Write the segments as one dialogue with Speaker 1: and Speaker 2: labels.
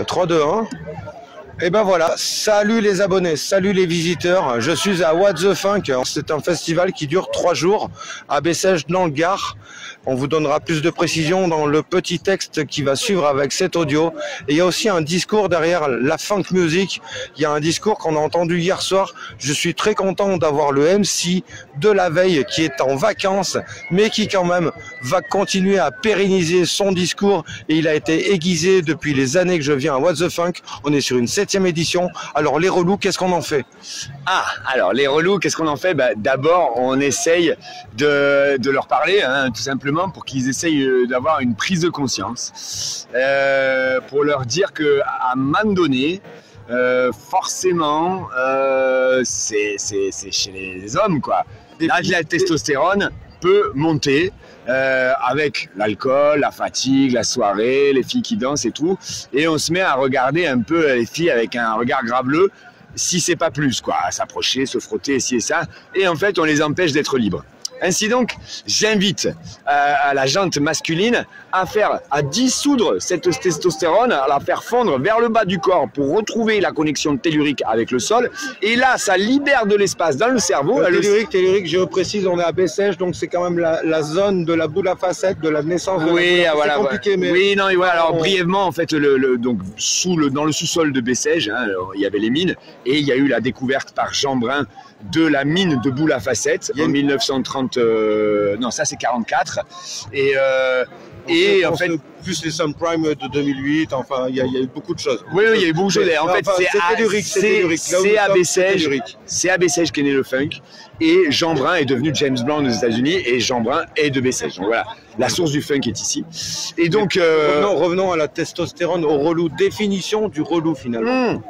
Speaker 1: 3, 2, 1. Et ben voilà, salut les abonnés, salut les visiteurs, je suis à What the Funk, c'est un festival qui dure 3 jours à Bessèges dans le Gard. On vous donnera plus de précisions dans le petit texte qui va suivre avec cet audio. Et il y a aussi un discours derrière la funk music, il y a un discours qu'on a entendu hier soir. Je suis très content d'avoir le MC de la veille qui est en vacances, mais qui quand même va continuer à pérenniser son discours. Et il a été aiguisé depuis les années que je viens à What the Funk. On est sur une 7e édition. Alors les relous, qu'est-ce qu'on en fait?
Speaker 2: Alors les relous, qu'est-ce qu'on en fait? D'abord, on essaye de leur parler, tout simplement, pour qu'ils essayent d'avoir une prise de conscience, pour leur dire que à un moment donné, forcément, c'est chez les hommes, quoi. L'âge de la testostérone peut monter avec l'alcool, la fatigue, la soirée, les filles qui dansent et tout, et on se met à regarder un peu les filles avec un regard graveleux, si c'est pas plus, quoi, à s'approcher, se frotter, ci et ça, et en fait on les empêche d'être libres. Ainsi donc, j'invite à la jante masculine à dissoudre cette testostérone, à la faire fondre vers le bas du corps pour retrouver la connexion tellurique avec le sol. Et là, ça libère de l'espace dans le cerveau.
Speaker 1: Tellurique, je précise, on est à Bessèges, donc c'est quand même la zone de la boule à facettes, de la naissance de la
Speaker 2: voilà,
Speaker 1: c'est compliqué, mais...
Speaker 2: Oui, non, voilà, alors brièvement, en fait, donc, dans le sous-sol de Bessèges, il y avait les mines, et il y a eu la découverte par Jean Brun de la mine de boule à facettes en 1930, non, ça c'est 44, et en fait
Speaker 1: plus les subprimes de 2008, enfin il y a eu beaucoup de choses.
Speaker 2: Oui, il y a eu beaucoup de choses. En fait, c'est à Bessèges qu'est né le funk, et Jean Brun est devenu James Brown aux États-Unis, et Jean Brun est de Bessèges. Donc voilà, la source du funk est ici. Et donc
Speaker 1: revenons à la testostérone, au relou, définition du relou finalement.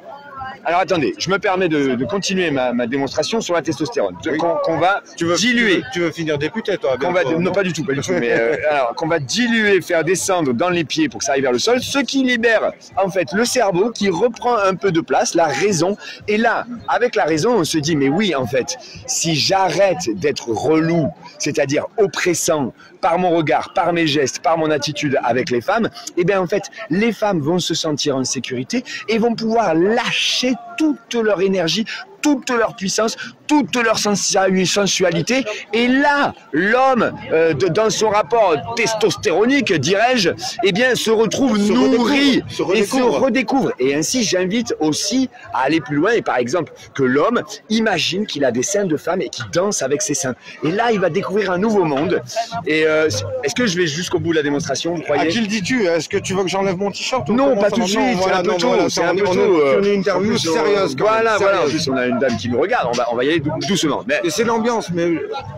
Speaker 2: Alors attendez, je me permets de continuer ma démonstration sur la testostérone, qu'on va diluer.
Speaker 1: Tu veux finir député, toi?
Speaker 2: Non, pas du tout, mais alors qu'on va diluer, faire descendre dans les pieds pour que ça aille vers le sol, ce qui libère en fait le cerveau qui reprend un peu de place, la raison. Et là, avec la raison, on se dit, mais oui, en fait, si j'arrête d'être relou, c'est-à-dire oppressant, par mon regard, par mes gestes, par mon attitude avec les femmes, eh bien en fait, les femmes vont se sentir en sécurité et vont pouvoir lâcher toute leur énergie, toute leur puissance, toute leur sensualité. Et là, l'homme, dans son rapport testostéronique, dirais-je, eh bien, se retrouve nourri et se redécouvre. Et ainsi, j'invite aussi à aller plus loin. Et par exemple, que l'homme imagine qu'il a des seins de femme et qu'il danse avec ses seins. Et là, il va découvrir un nouveau monde. Et est-ce que je vais jusqu'au bout de la démonstration, vous croyez?
Speaker 1: À qui le dis-tu? Est-ce que tu veux que j'enlève mon t-shirt?
Speaker 2: Non, pas tout de suite. C'est un peu tôt. C'est un peu tôt.
Speaker 1: On est une interview sérieuse.
Speaker 2: Voilà. En plus, on a une dame qui nous regarde. On va y aller doucement.
Speaker 1: Et c'est l'ambiance, mais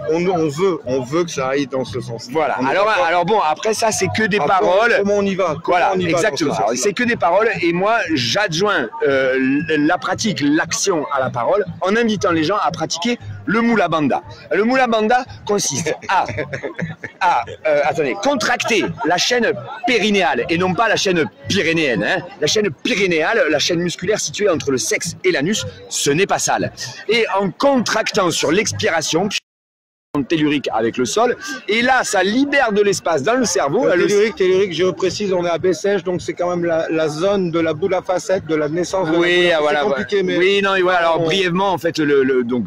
Speaker 1: on veut que ça aille dans ce sens.
Speaker 2: Voilà. Alors bon, après ça, c'est que des paroles.
Speaker 1: Comment on y va?
Speaker 2: Exactement. C'est que des paroles, et moi, j'adjoins la pratique, l'action à la parole, en invitant les gens à pratiquer le Mula Bandha. Le Mula Bandha consiste à contracter la chaîne périnéale et non pas la chaîne pyrénéenne. La chaîne périnéale, la chaîne musculaire située entre le sexe et l'anus, ce n'est pas sale. Et en contractant sur l'expiration tellurique avec le sol, et là ça libère de l'espace dans le cerveau.
Speaker 1: Tellurique, je précise, on est à Bessèges, donc c'est quand même la zone de la boule à facettes, de la naissance de
Speaker 2: voilà,
Speaker 1: c'est compliqué, mais...
Speaker 2: Oui, non, voilà, alors brièvement, en fait, donc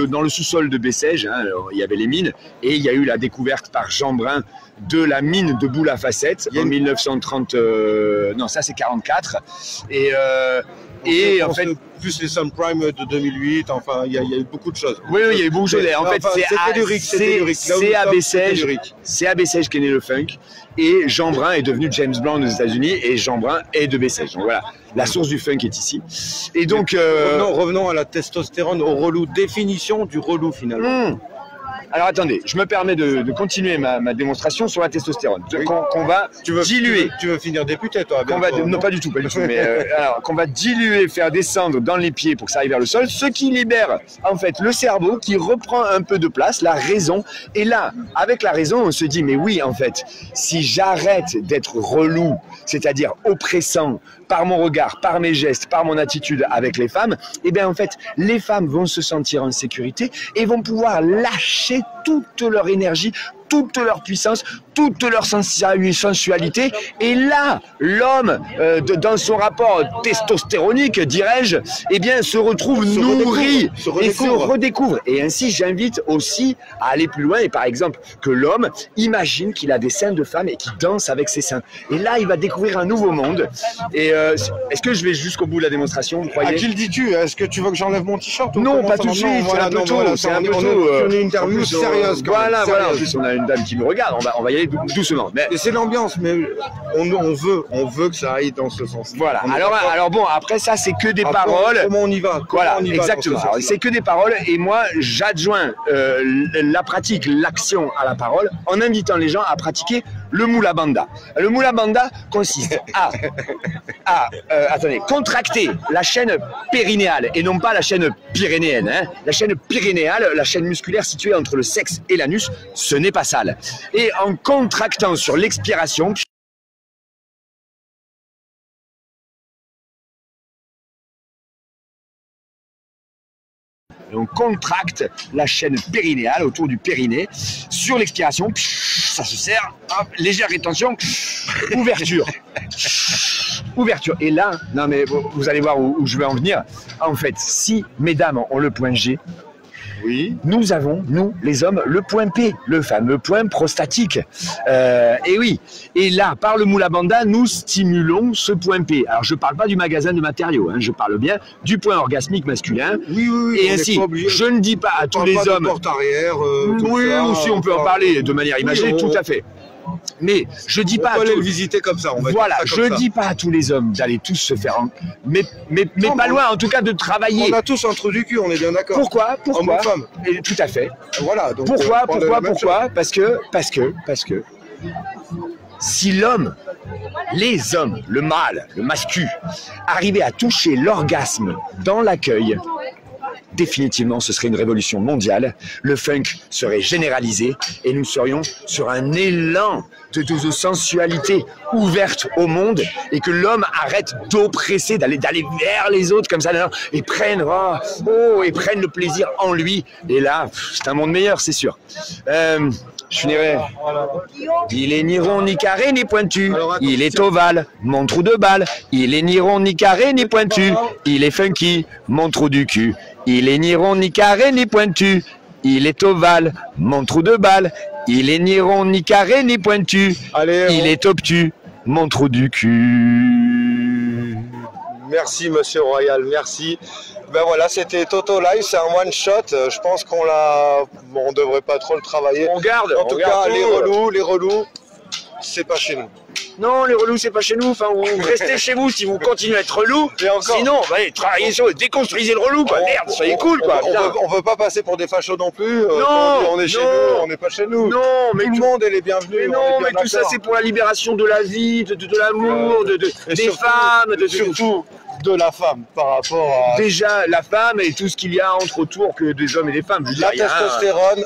Speaker 2: dans le sous-sol de Bessèges, il y avait les mines, et il y a eu la découverte par Jean Brun de la mine de boule à facettes en 1930, non, ça c'est 44, et en fait
Speaker 1: plus les subprimes de 2008, enfin il y a eu beaucoup de choses.
Speaker 2: Oui, il y a eu beaucoup de choses. En fait, c'est à Bessèges qu'est né le funk, et Jean Brun est devenu James Brown aux États-Unis, et Jean Brun est de Bessèges. Donc voilà, la source du funk est ici. Et donc
Speaker 1: revenons à la testostérone, au relou, définition du relou finalement.
Speaker 2: Alors attendez, je me permets de continuer ma démonstration sur la testostérone, qu'on va diluer.
Speaker 1: Tu veux finir député, toi?
Speaker 2: Non, pas du tout, mais alors qu'on va diluer, faire descendre dans les pieds pour que ça aille vers le sol, ce qui libère en fait le cerveau qui reprend un peu de place, la raison. Et là, avec la raison, on se dit, mais oui, en fait, si j'arrête d'être relou, c'est-à-dire oppressant, par mon regard, par mes gestes, par mon attitude avec les femmes, eh bien en fait, les femmes vont se sentir en sécurité et vont pouvoir lâcher toute leur énergie, toute leur puissance, toute leur sensualité. Et là, l'homme, dans son rapport testostéronique, dirais-je, eh bien, se retrouve nourri et se redécouvre. Et ainsi, j'invite aussi à aller plus loin et par exemple, que l'homme imagine qu'il a des seins de femme et qu'il danse avec ses seins. Et là, il va découvrir un nouveau monde. Et est-ce que je vais jusqu'au bout de la démonstration, vous croyez?
Speaker 1: À qui le dis-tu? Est-ce que tu veux que j'enlève mon t-shirt?
Speaker 2: Non, pas tout de suite, c'est un peu tôt. C'est un peu tôt.
Speaker 1: On est une interview sérieuse.
Speaker 2: Voilà. En plus, on a une dame qui me regarde. On va y aller doucement. Mais
Speaker 1: c'est l'ambiance, mais on veut que ça aille dans ce sens.
Speaker 2: Voilà. Alors bon, après ça, c'est que des paroles.
Speaker 1: Comment on y va?
Speaker 2: Voilà, exactement. C'est que des paroles, et moi, j'adjoins la pratique, l'action à la parole, en invitant les gens à pratiquer le Mula Bandha. Le Mula Bandha consiste à contracter la chaîne périnéale et non pas la chaîne pyrénéenne. Hein. La chaîne pyrénéale, la chaîne musculaire située entre le sexe et l'anus, ce n'est pas sale. Et en contractant sur l'expiration, on contracte la chaîne périnéale autour du périnée. Sur l'expiration, ça se serre, hop, légère rétention, ouverture. Ouverture. Et là, non mais vous allez voir où je vais en venir. En fait, si mesdames ont le point G, oui, nous avons, nous, les hommes, le point P, le fameux point prostatique. Et oui. Et là, par le Mula Bandha, nous stimulons ce point P. Alors, je ne parle pas du magasin de matériaux, hein, je parle bien du point orgasmique masculin.
Speaker 1: Oui.
Speaker 2: Et ainsi, je ne dis pas à tous les hommes.
Speaker 1: Porte arrière,
Speaker 2: oui,
Speaker 1: ça,
Speaker 2: aussi on peut en parler de manière imagée, tout à fait. Mais je dis pas.
Speaker 1: On peut aller le visiter comme ça.
Speaker 2: Voilà, je dis pas à tous les hommes d'aller tous se faire, mais pas loin, en tout cas de travailler.
Speaker 1: On a tous un trou du cul, on est bien d'accord.
Speaker 2: Pourquoi?
Speaker 1: Homme ou femme.
Speaker 2: Et, tout à fait.
Speaker 1: Voilà. Donc,
Speaker 2: pourquoi? Parce que si l'homme, les hommes, le mâle, le mascu, arrivaient à toucher l'orgasme dans l'accueil, définitivement, ce serait une révolution mondiale. Le funk serait généralisé et nous serions sur un élan de sensualité ouverte au monde et que l'homme arrête d'oppresser, d'aller vers les autres comme ça et prenne le plaisir en lui. Et là, c'est un monde meilleur, c'est sûr. Je finirai. Il est ni rond, ni carré, ni pointu. Il est ovale, mon trou de balle. Il est ni rond, ni carré, ni pointu. Il est funky, mon trou du cul. Il est ni rond, ni carré, ni pointu. Il est ovale, mon trou de balle. Il est ni rond, ni carré, ni pointu. Il est obtus, mon trou du cul.
Speaker 1: Merci, monsieur Royal, merci. Ben voilà, c'était Toto Live, c'est un one shot. Je pense qu'on devrait pas trop le travailler.
Speaker 2: On garde.
Speaker 1: En tout cas, les relous, c'est pas chez nous.
Speaker 2: Non, les relous, c'est pas chez nous. Enfin, restez chez vous si vous continuez à être relou. Sinon, allez, travaillez sur, déconstruisez le relou, quoi. Merde, soyez cool, quoi.
Speaker 1: On veut pas passer pour des fachos non plus.
Speaker 2: Non,
Speaker 1: on est chez nous, on n'est pas chez nous.
Speaker 2: Non, mais
Speaker 1: tout le monde est les bienvenus.
Speaker 2: Mais non, mais tout ça, c'est pour la libération de la vie, de l'amour, des femmes,
Speaker 1: surtout de la femme par rapport à...
Speaker 2: Déjà, la femme et tout ce qu'il y a entre autour que des hommes et des femmes.
Speaker 1: La testostérone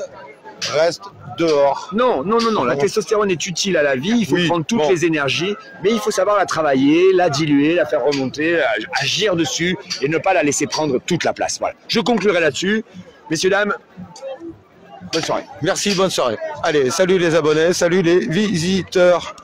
Speaker 1: reste dehors.
Speaker 2: Non, la testostérone est utile à la vie, il faut prendre toutes les énergies, mais il faut savoir la travailler, la diluer, la faire remonter, agir dessus et ne pas la laisser prendre toute la place. Voilà. Je conclurai là-dessus. Messieurs, dames, bonne soirée.
Speaker 1: Merci, bonne soirée. Allez, salut les abonnés, salut les visiteurs.